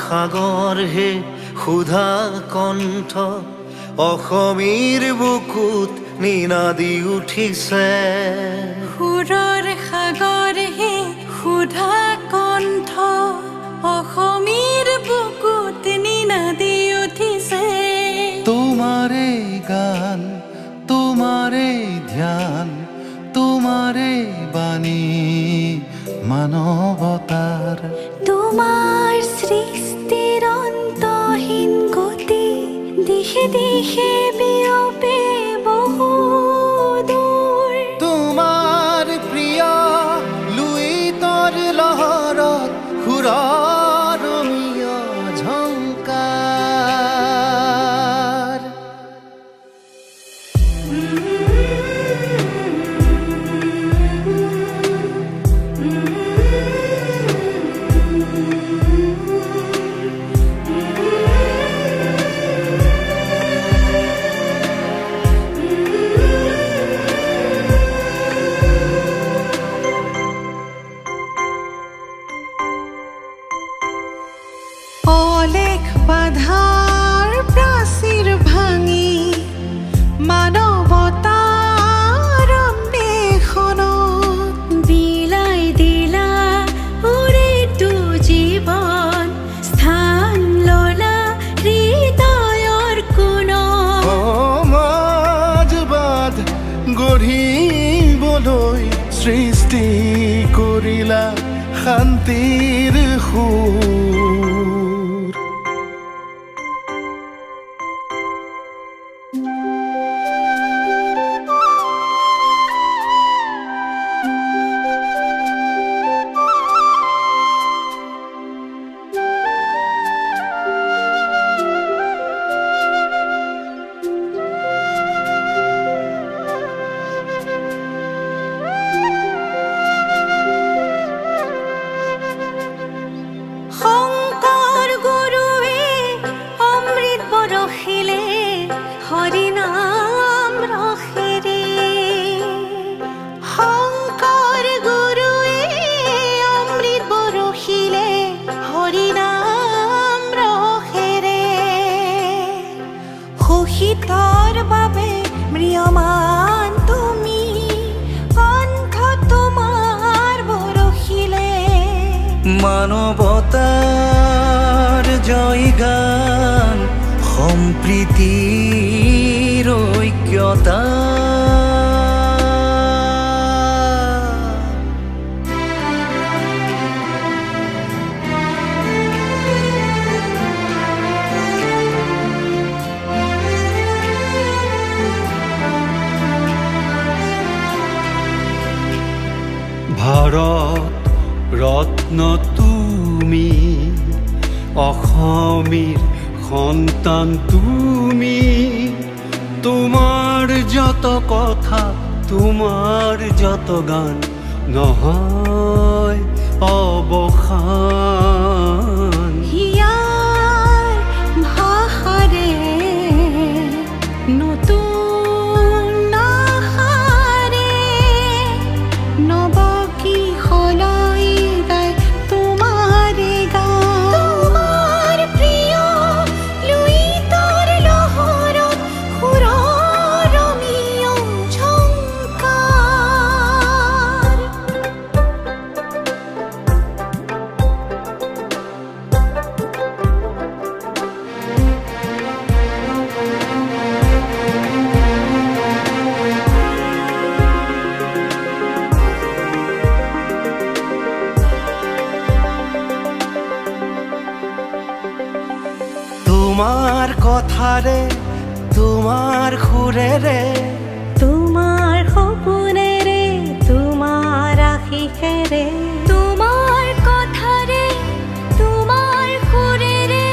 সাগৰ হে সুধা কণ্ঠ অসমীৰ বুকুত নিনাদি উঠিছে সুৰৰ সাগৰ হে সুধা কণ্ঠ অসমীৰ বুকুত নিনাদি উঠিছে তোমাৰে গান তোমাৰে ধ্যান তোমাৰে বাণী মানৱতাৰ তোমাৰ সৃষ্টিৰ অন্তহীন গতি দিশে দিশে বিয়পে বহু দূৰ তোমাৰ প্ৰিয় লুইতৰ লহৰত সুৰৰ ৰমীয় ঝংকাৰ অলেখ বাধাৰ প্ৰাচীৰ ভাঙি মানৱতাৰ অন্বেষণত বিলাই দিলা উৰিটো জীৱন স্থান ললা হৃদয়ৰ কোণত সমাজবাদ গঢ়িবলৈ সৃষ্টি কৰিলা শান্তিৰ সুৰ শংকৰ গুৰুৱে অমৃত বৰষিলে হৰিনাম ৰসেৰে শংকৰ গুৰুৱে অমৃত বৰষিলে হৰিনাম ৰসেৰে শোষিতৰ বাবে ম্ৰিয়মান তুমি কণ্ঠ তোমাৰ বৰষিলে মানৱতাৰ জয়গান সম্প্ৰীতিৰ ঐক্যতা ভাৰত ৰত্ন তুমি অসমীৰ সন্তান তুমি তোমাৰ যত কথা তোমাৰ যত গান নহয় অৱসান হিয়াৰ ভাষাৰে নতুন আশাৰে নৱকিশোৰই গায় তোমাৰে গান তোমাৰ প্ৰিয় লুইতৰ লহৰত সুৰৰ ৰমীয় ঝংকাৰ তোমাৰ কথাৰে তোমাৰ সুৰেৰে তোমাৰ সপোনেৰে তোমাৰ আশীষেৰে তোমাৰ কথাৰে তোমাৰ সুৰেৰে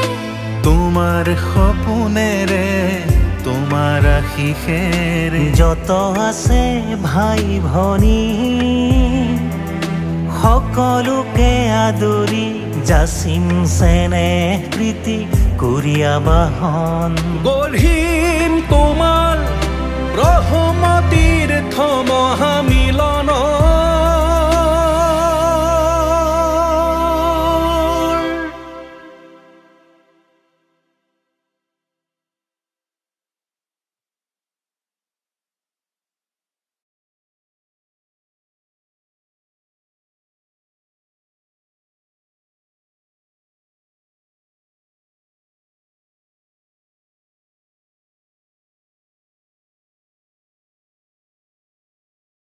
তোমাৰ সপোনেৰে তোমাৰ আশীষেৰে যত আছে ভাই ভনী সকলোকে আদৰি যাচিম চেনেহ প্ৰীতি কুৰিয়া বাহন গঢ়িম তোমাৰ ব্ৰহ্মতীৰ্থ মহামিলনত